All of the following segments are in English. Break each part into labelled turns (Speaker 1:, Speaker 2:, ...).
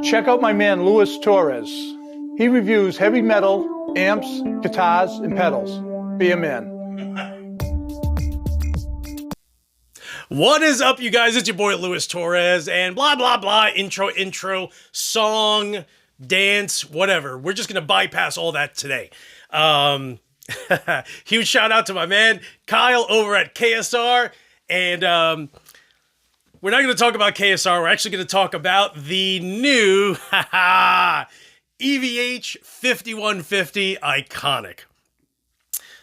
Speaker 1: Check out my man Luis Torres. He reviews heavy metal, amps, guitars, and pedals. Be a man.
Speaker 2: What is up, you guys? It's your boy Luis Torres and blah, blah, blah, intro, song, dance, whatever. We're just going to bypass all that today. Huge shout out to my man Kyle over at KSR. And we're not going to talk about KSR. We're actually going to talk about the new EVH 5150 Iconic.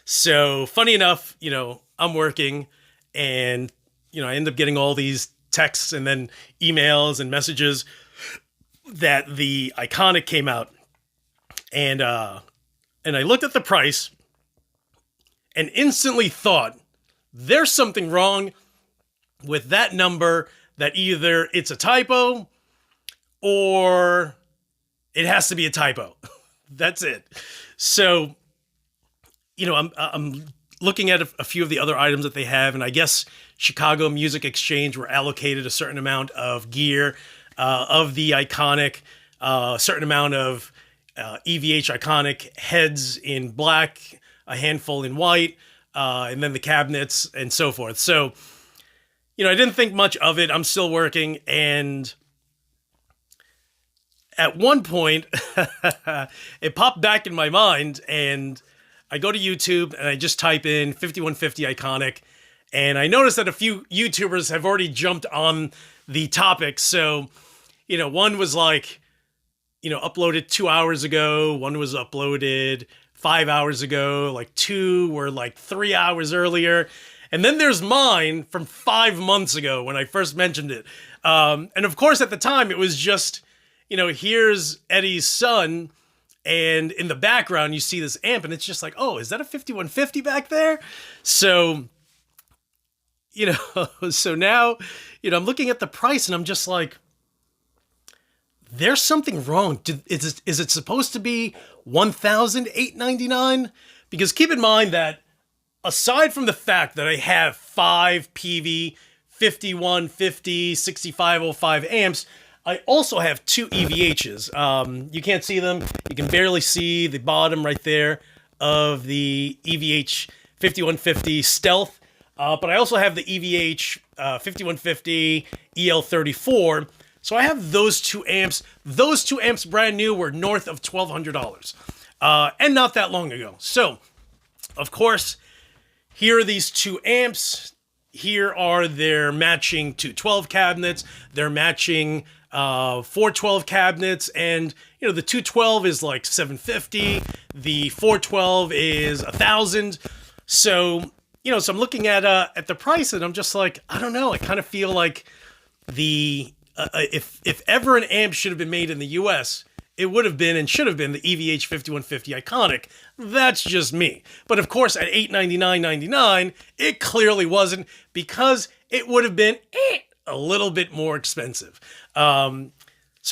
Speaker 2: So funny enough, I'm working and I end up getting all these texts and then emails and messages that the Iconic came out. And I looked at the price and instantly thought, there's something wrong with that number, that either it's a typo or it has to be a typo. That's it. So, I'm looking at a few of the other items that they have, and I guess Chicago Music Exchange were allocated a certain amount of gear of the Iconic, a certain amount of EVH Iconic heads in black, a handful in white, and then the cabinets and so forth. So, I didn't think much of it. I'm still working, and at one point, it popped back in my mind, and I go to YouTube and I just type in 5150 Iconic, and I noticed that a few YouTubers have already jumped on the topic. So, one was uploaded 2 hours ago. One was uploaded 5 hours ago. Like two were 3 hours earlier. And then there's mine from 5 months ago when I first mentioned it. And of course, at the time, it was just, here's Eddie's son. And in the background, you see this amp, and it's just like, oh, is that a 5150 back there? So, so now, I'm looking at the price, and I'm just like, there's something wrong. Is it supposed to be $1,899? Because keep in mind that aside from the fact that I have 5 PV 5150 6505 amps, I also have 2 EVHs. You can't see them. You can barely see the bottom right there of the EVH 5150 Stealth. But I also have the EVH 5150 EL34. So I have those 2 amps. Those 2 amps brand new were north of $1,200. And not that long ago. So, of course, here are these 2 amps. Here are their matching 212 cabinets. They're matching 412 cabinets, and the 212 is like $750, the 412 is $1,000. So so I'm looking at the price, and I'm just like, I don't know. I kind of feel like the if ever an amp should have been made in the U.S., it would have been and should have been the EVH 5150 Iconic. That's just me. But of course, at $899.99, it clearly wasn't, because it would have been a little bit more expensive. So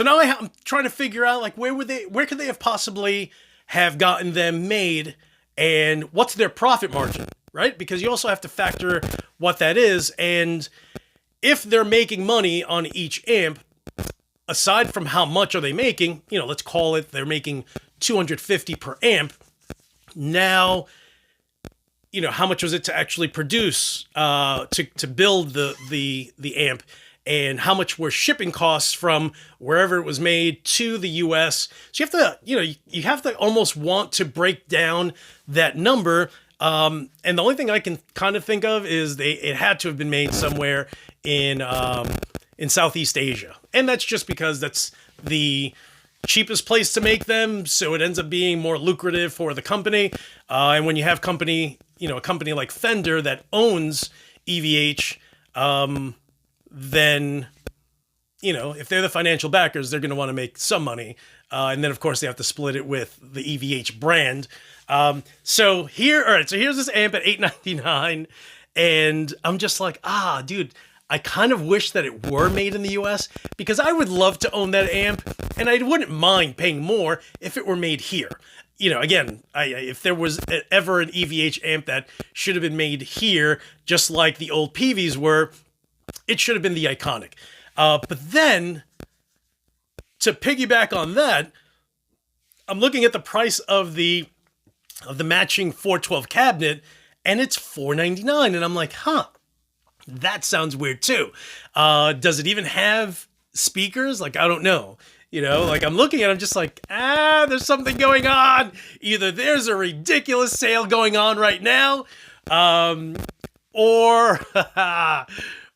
Speaker 2: now I'm trying to figure out where could they have possibly have gotten them made, and what's their profit margin, right? Because you also have to factor what that is, and if they're making money on each amp, aside from how much are they making, let's call it they're making $250 per amp. Now, how much was it to actually produce, to build the amp, and how much were shipping costs from wherever it was made to the US. So you have to, you have to almost want to break down that number. And the only thing I can kind of think of is it had to have been made somewhere in Southeast Asia. And that's just because that's the cheapest place to make them. So it ends up being more lucrative for the company. And when you have a company like Fender that owns EVH, then, if they're the financial backers, they're going to want to make some money. And then, of course, they have to split it with the EVH brand. So here's this amp at $899, and I'm just like, dude, I kind of wish that it were made in the US, because I would love to own that amp, and I wouldn't mind paying more if it were made here. Again, if there was ever an EVH amp that should have been made here, just like the old PVs were, it should have been the Iconic. But then, to piggyback on that, I'm looking at the price of the matching 412 cabinet, and it's $499, and I'm like, that sounds weird too. Does it even have speakers? Like, I don't know. You know, like I'm looking at it, I'm just like, there's something going on. Either there's a ridiculous sale going on right now, or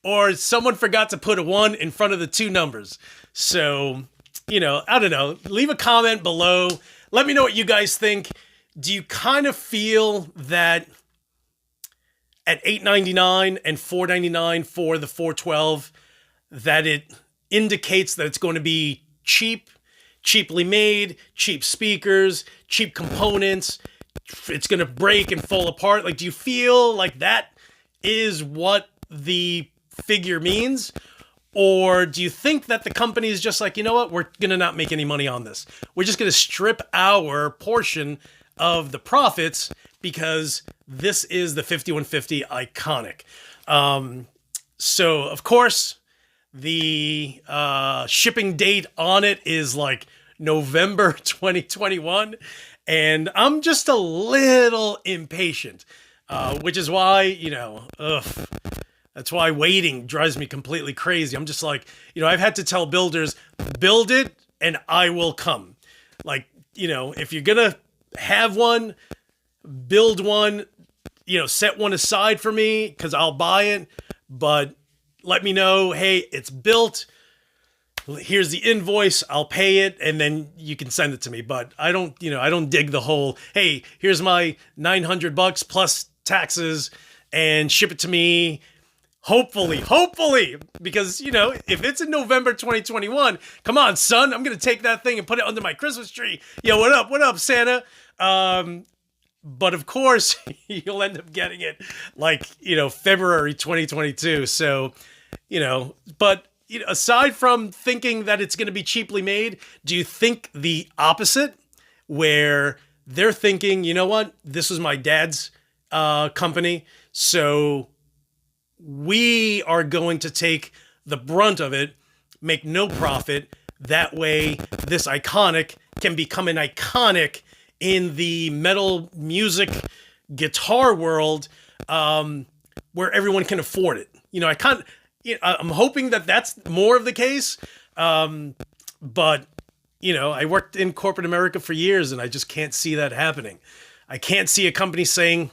Speaker 2: or someone forgot to put a 1 in front of the 2 numbers. So, you know, I don't know. Leave a comment below. Let me know what you guys think. Do you kind of feel that at $899 and $499 for the 412, that it indicates that it's going to be cheaply made, cheap speakers, cheap components, it's going to break and fall apart? Like, do you feel like that is what the figure means? Or do you think that the company is just like, you know what, we're going to not make any money on this. We're just going to strip our portion of the profits because this is the 5150 iconic. So, of course, the shipping date on it is like November 2021, and I'm just a little impatient, which is why, you know, that's why waiting drives me completely crazy. I'm just like, you know, I've had to tell builders, build it and I will come. Like, you know, if you're gonna have one, build one, you know, set one aside for me because I'll buy it, but let me know, hey, it's built. Here's the invoice. I'll pay it, and then you can send it to me. But I don't, you know, I don't dig the whole, hey, here's my $900 plus taxes, and ship it to me. Hopefully, because, you know, if it's in November 2021, come on, son, I'm gonna take that thing and put it under my Christmas tree. Yo, what up, Santa? But of course, you'll end up getting it like, you know, February 2022. So, you know, but you know, aside from thinking that it's going to be cheaply made, do you think the opposite, where they're thinking, you know what, this was my dad's company, so we are going to take the brunt of it, make no profit. That way, this iconic can become an iconic in the metal music guitar world, where everyone can afford it. You know, I'm hoping that that's more of the case. But, you know, I worked in corporate America for years and I just can't see that happening. I can't see a company saying,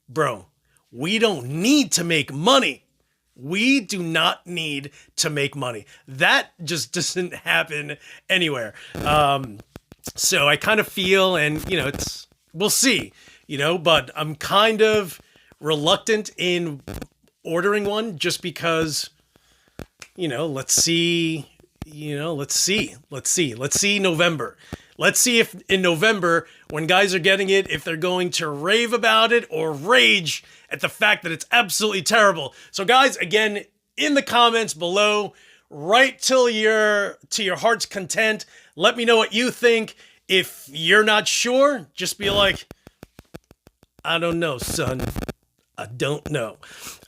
Speaker 2: bro, we don't need to make money. We do not need to make money. That just doesn't happen anywhere. So I kind of feel, and, you know, we'll see, you know, but I'm kind of reluctant in ordering one just because, you know, let's see November. Let's see if in November, when guys are getting it, if they're going to rave about it or rage at the fact that it's absolutely terrible. So guys, again, in the comments below, right to your heart's content, let me know what you think. If you're not sure, just be like, I don't know, son. I don't know.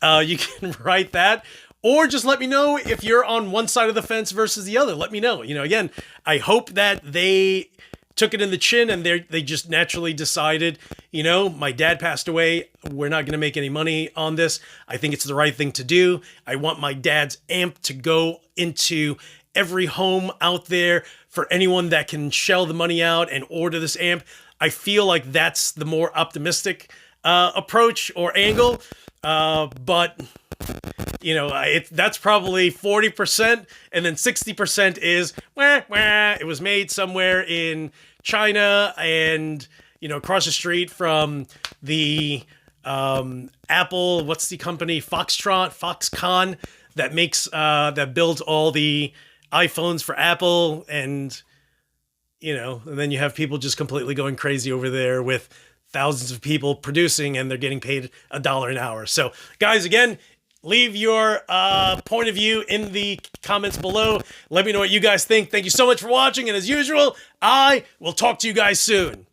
Speaker 2: You can write that. Or just let me know if you're on one side of the fence versus the other. Let me know. You know, again, I hope that they took it in the chin and they just naturally decided, you know, my dad passed away. We're not going to make any money on this. I think it's the right thing to do. I want my dad's amp to go into every home out there for anyone that can shell the money out and order this amp. I feel like that's the more optimistic approach or angle. But you know, that's probably 40%, and then 60% is, it was made somewhere in China and, you know, across the street from the Apple, what's the company, Foxconn, that makes, that builds all the iPhones for Apple, and, you know, and then you have people just completely going crazy over there with thousands of people producing, and they're getting paid $1 an hour. So, guys, again, leave your point of view in the comments below. Let me know what you guys think. Thank you so much for watching, and as usual, I will talk to you guys soon.